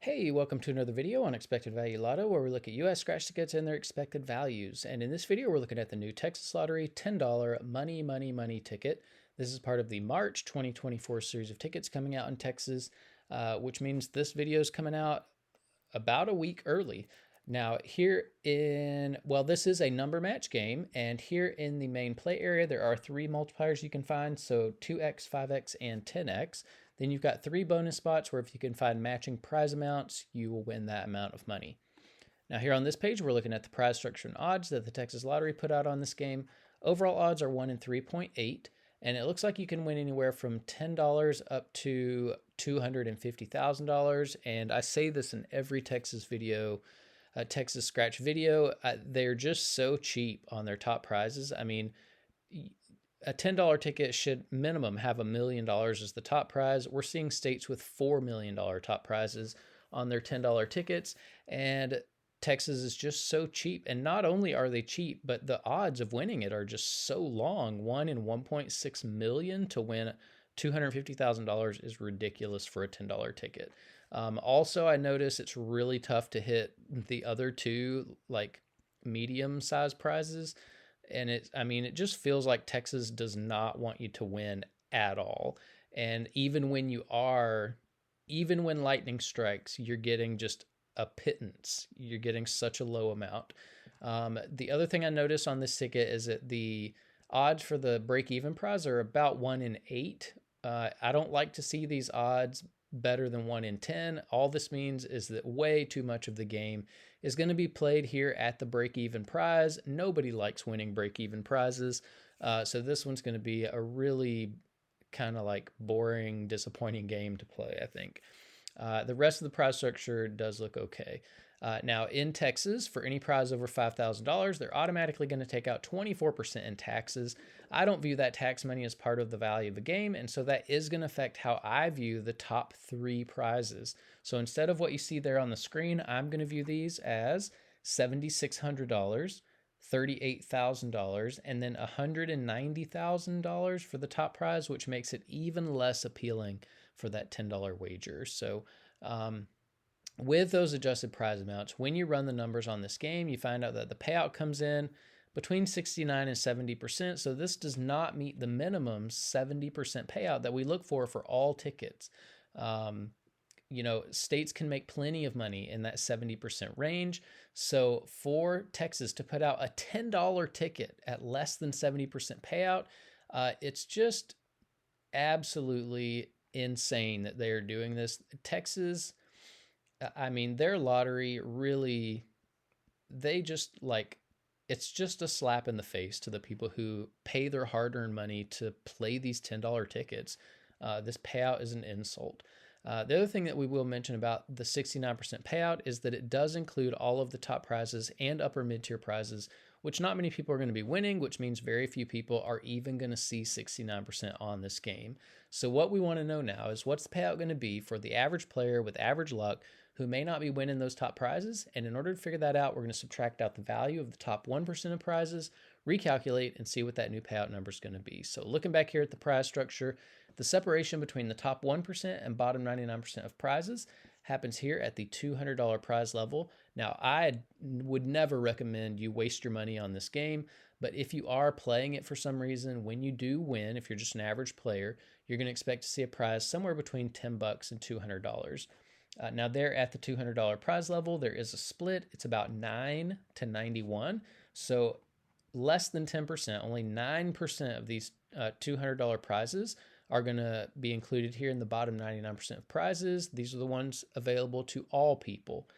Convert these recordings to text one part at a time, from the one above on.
Hey, welcome to another video on Expected Value Lotto, where we look at US scratch tickets and their expected values. And in this video, we're looking at the new Texas Lottery $10 Money, Money, Money ticket. This is part of the March 2024 series of tickets coming out in Texas, which means this video is coming out about a week early. Now, this is a number match game, and here in the main play area, there are 3 multipliers you can find, so 2x, 5x, and 10x. Then you've got 3 bonus spots where if you can find matching prize amounts, you will win that amount of money. Now, here on this page, we're looking at the prize structure and odds that the Texas Lottery put out on this game. Overall odds are 1 in 3.8, and it looks like you can win anywhere from $10 up to $250,000. And I say this in every Texas video, Texas Scratch video. They're just so cheap on their top prizes. I mean, a $10 ticket should minimum have $1 million as the top prize. We're seeing states with $4 million top prizes on their $10 tickets, and Texas is just so cheap. And not only are they cheap, but the odds of winning it are just so long. 1 in 1.6 million to win $250,000 is ridiculous for a $10 ticket. Also, I notice it's really tough to hit the other two, like medium-sized prizes. And it just feels like Texas does not want you to win at all. And even when lightning strikes, you're getting just a pittance. You're getting such a low amount. The other thing I noticed on this ticket is that the odds for the break-even prize are about 1 in 8. I don't like to see these odds better than 1 in 10. All this means is that way too much of the game is going to be played here at the break-even prize. Nobody likes winning break-even prizes. So this one's going to be a really kind of like boring, disappointing game to play, I think. The rest of the prize structure does look okay. Now, in Texas, for any prize over $5,000, they're automatically going to take out 24% in taxes. I don't view that tax money as part of the value of the game, and so that is going to affect how I view the top 3 prizes. So instead of what you see there on the screen, I'm going to view these as $7,600, $38,000, and then $190,000 for the top prize, which makes it even less appealing for that $10 wager. So with those adjusted prize amounts, when you run the numbers on this game, you find out that the payout comes in between 69 and 70%. So this does not meet the minimum 70% payout that we look for all tickets. States can make plenty of money in that 70% range. So for Texas to put out a $10 ticket at less than 70% payout, it's just absolutely insane that they are doing this. Texas, their lottery really, it's just a slap in the face to the people who pay their hard-earned money to play these $10 tickets. This payout is an insult. The other thing that we will mention about the 69% payout is that it does include all of the top prizes and upper mid-tier prizes, which not many people are going to be winning, which means very few people are even going to see 69% on this game. So what we want to know now is, what's the payout going to be for the average player with average luck who may not be winning those top prizes? And in order to figure that out, we're going to subtract out the value of the top 1% of prizes, recalculate, and see what that new payout number is going to be. So looking back here at the prize structure, the separation between the top 1% and bottom 99% of prizes happens here at the $200 prize level. Now, I would never recommend you waste your money on this game, but if you are playing it for some reason, when you do win, if you're just an average player, you're going to expect to see a prize somewhere between $10 and $200. Now, there at the $200 prize level, there is a split. It's about 9 to 91. So less than 10%, only 9% of these $200 prizes are going to be included here in the bottom 99% of prizes. These are the ones available to all people.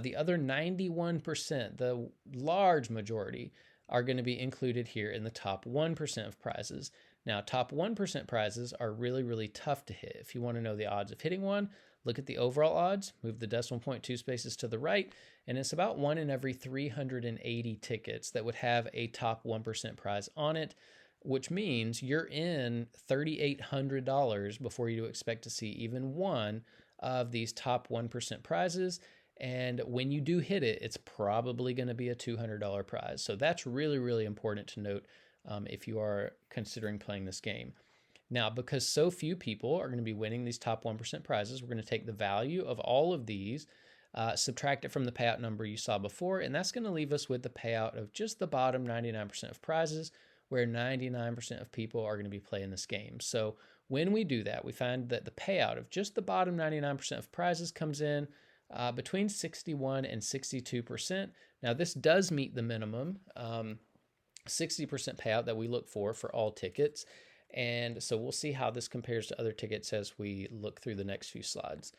The other 91%, the large majority, are going to be included here in the top 1% of prizes. Now, top 1% prizes are really, really tough to hit. If you want to know the odds of hitting one, look at the overall odds, move the decimal point 2 spaces to the right, and it's about 1 in every 380 tickets that would have a top 1% prize on it, which means you're in $3,800 before you expect to see even one of these top 1% prizes. And when you do hit it, it's probably going to be a $200 prize. So that's really, really important to note if you are considering playing this game. Now, because so few people are going to be winning these top 1% prizes, we're going to take the value of all of these, subtract it from the payout number you saw before, and that's going to leave us with the payout of just the bottom 99% of prizes, where 99% of people are going to be playing this game. So when we do that, we find that the payout of just the bottom 99% of prizes comes in between 61 and 62%. Now, this does meet the minimum 60% payout that we look for all tickets. And so we'll see how this compares to other tickets as we look through the next few slides.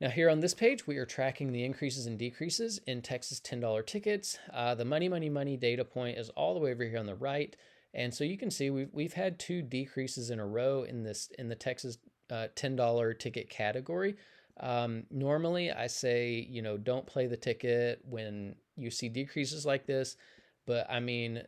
Now here on this page, we are tracking the increases and decreases in Texas $10 tickets. The money data point is all the way over here on the right. And so you can see we've had 2 decreases in a row in the Texas $10 ticket category. Normally I say, don't play the ticket when you see decreases like this. But I mean,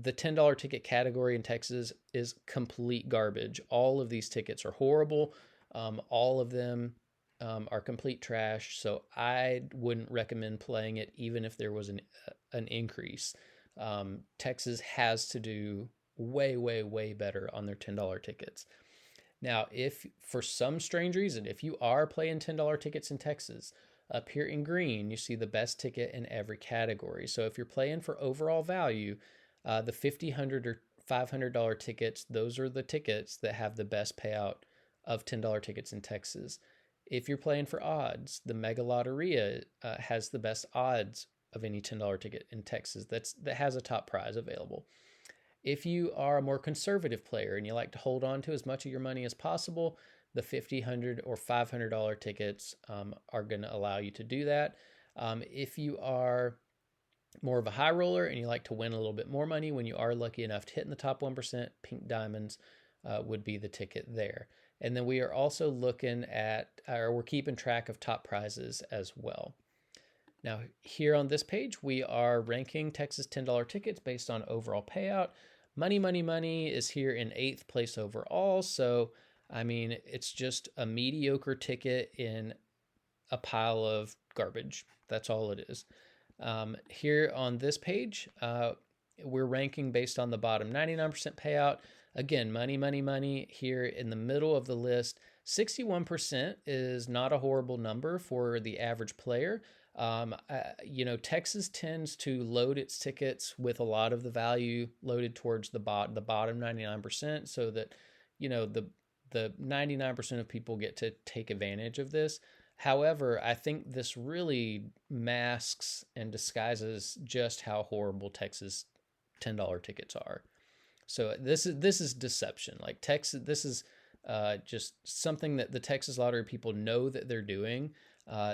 the $10 ticket category in Texas is complete garbage. All of these tickets are horrible. All of them are complete trash. So I wouldn't recommend playing it even if there was an increase. Texas has to do way better on their $10 tickets. Now, if for some strange reason, if you are playing $10 tickets in Texas, up here in green, you see the best ticket in every category. So if you're playing for overall value, the $50, $100, or $500 tickets, those are the tickets that have the best payout of $10 tickets in Texas. If you're playing for odds, the Mega Lotteria has the best odds of any $10 ticket in Texas that has a top prize available. If you are a more conservative player and you like to hold on to as much of your money as possible, the $50, $100, or $500 tickets are going to allow you to do that. If you are more of a high roller and you like to win a little bit more money when you are lucky enough to hit in the top 1%, Pink Diamonds would be the ticket there. And then we are also looking at, or we're keeping track of top prizes as well. Now, here on this page, we are ranking Texas $10 tickets based on overall payout. Money is here in 8th place overall. So, I mean, it's just a mediocre ticket in a pile of garbage. That's all it is. Here on this page, we're ranking based on the bottom 99% payout. Again, money here in the middle of the list. 61% is not a horrible number for the average player. Texas tends to load its tickets with a lot of the value loaded towards the bottom 99%, so that, the 99% of people get to take advantage of this. However, I think this really masks and disguises just how horrible Texas $10 tickets are. So this is deception. Like Texas, this is just something that the Texas Lottery people know that they're doing.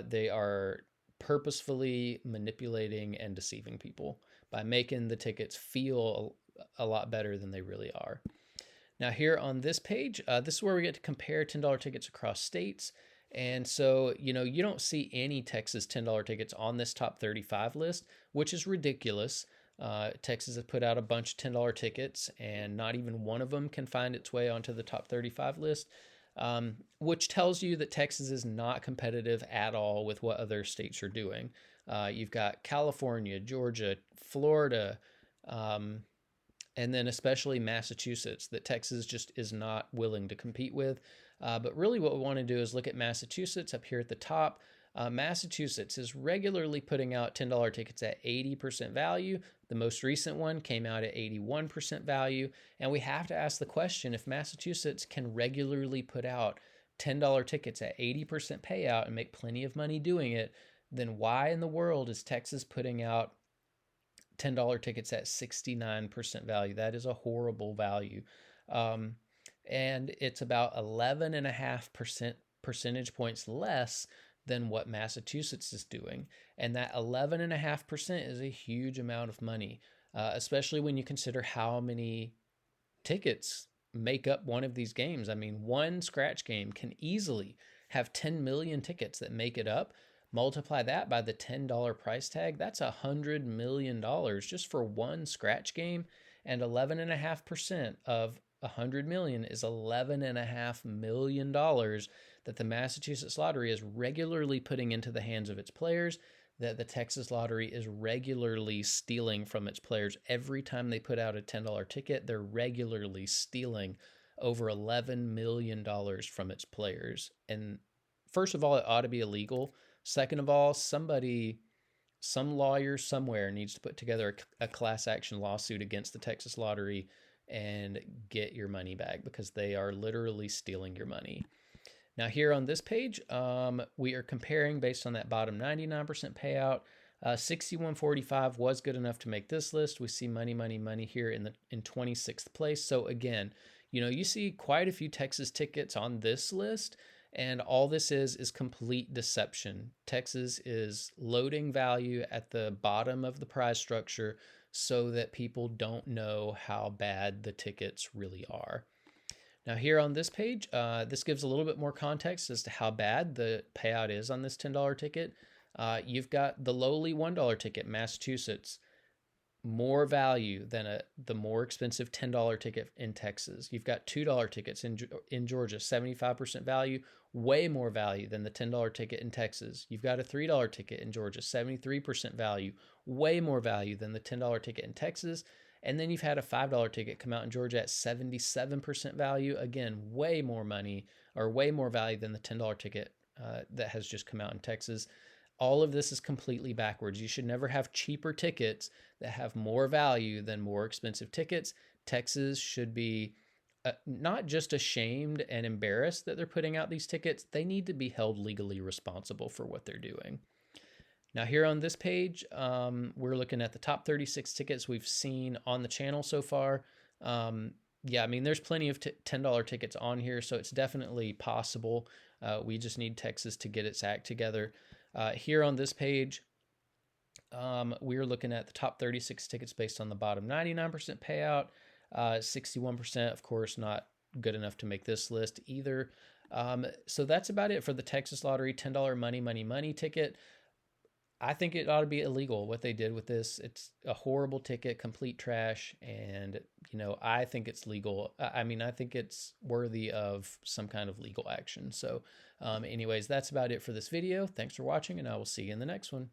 They are purposefully manipulating and deceiving people by making the tickets feel a lot better than they really are. Now here on this page, this is where we get to compare $10 tickets across states. And so, you don't see any Texas $10 tickets on this top 35 list, which is ridiculous. Texas has put out a bunch of $10 tickets, and not even one of them can find its way onto the top 35 list, which tells you that Texas is not competitive at all with what other states are doing. You've got California, Georgia, Florida, and then especially Massachusetts, that Texas just is not willing to compete with. But really what we want to do is look at Massachusetts up here at the top. Massachusetts is regularly putting out $10 tickets at 80% value. The most recent one came out at 81% value. And we have to ask the question, if Massachusetts can regularly put out $10 tickets at 80% payout and make plenty of money doing it, then why in the world is Texas putting out $10 tickets at 69% value? That is a horrible value. And it's about 11.5% percentage points less than what Massachusetts is doing. And that 11.5% is a huge amount of money, especially when you consider how many tickets make up one of these games. I mean, one scratch game can easily have 10 million tickets that make it up. Multiply that by the $10 price tag, that's $100 million just for one scratch game. And 11.5% of 100 million is $11.5 million that the Massachusetts Lottery is regularly putting into the hands of its players, that the Texas Lottery is regularly stealing from its players. Every time they put out a $10 ticket, they're regularly stealing over $11 million from its players. And first of all, it ought to be illegal. Second of all, some lawyer somewhere needs to put together a class action lawsuit against the Texas Lottery and get your money back, because they are literally stealing your money. Now, here on this page, we are comparing based on that bottom 99% payout. 6145 was good enough to make this list. We see money, money, money here in 26th place. So again, you see quite a few Texas tickets on this list, and all this is complete deception. Texas is loading value at the bottom of the prize structure so that people don't know how bad the tickets really are. Now here on this page, this gives a little bit more context as to how bad the payout is on this $10 ticket. You've got the lowly $1 ticket, Massachusetts, more value than the more expensive $10 ticket in Texas. You've got $2 tickets in Georgia, 75% value, way more value than the $10 ticket in Texas. You've got a $3 ticket in Georgia, 73% value, way more value than the $10 ticket in Texas. And then you've had a $5 ticket come out in Georgia at 77% value. Again, way more money, or way more value than the $10 ticket that has just come out in Texas. All of this is completely backwards. You should never have cheaper tickets that have more value than more expensive tickets. Texas should be not just ashamed and embarrassed that they're putting out these tickets. They need to be held legally responsible for what they're doing. Now here on this page, we're looking at the top 36 tickets we've seen on the channel so far. Yeah, I mean, there's plenty of $10 tickets on here, so it's definitely possible. We just need Texas to get its act together. Here on this page, we're looking at the top 36 tickets based on the bottom 99% payout. 61%, of course, not good enough to make this list either. So that's about it for the Texas Lottery $10 money, money, money ticket. I think it ought to be illegal what they did with this. It's a horrible ticket, complete trash, and I think it's legal. I mean, I think it's worthy of some kind of legal action. So anyways, that's about it for this video. Thanks for watching, and I will see you in the next one.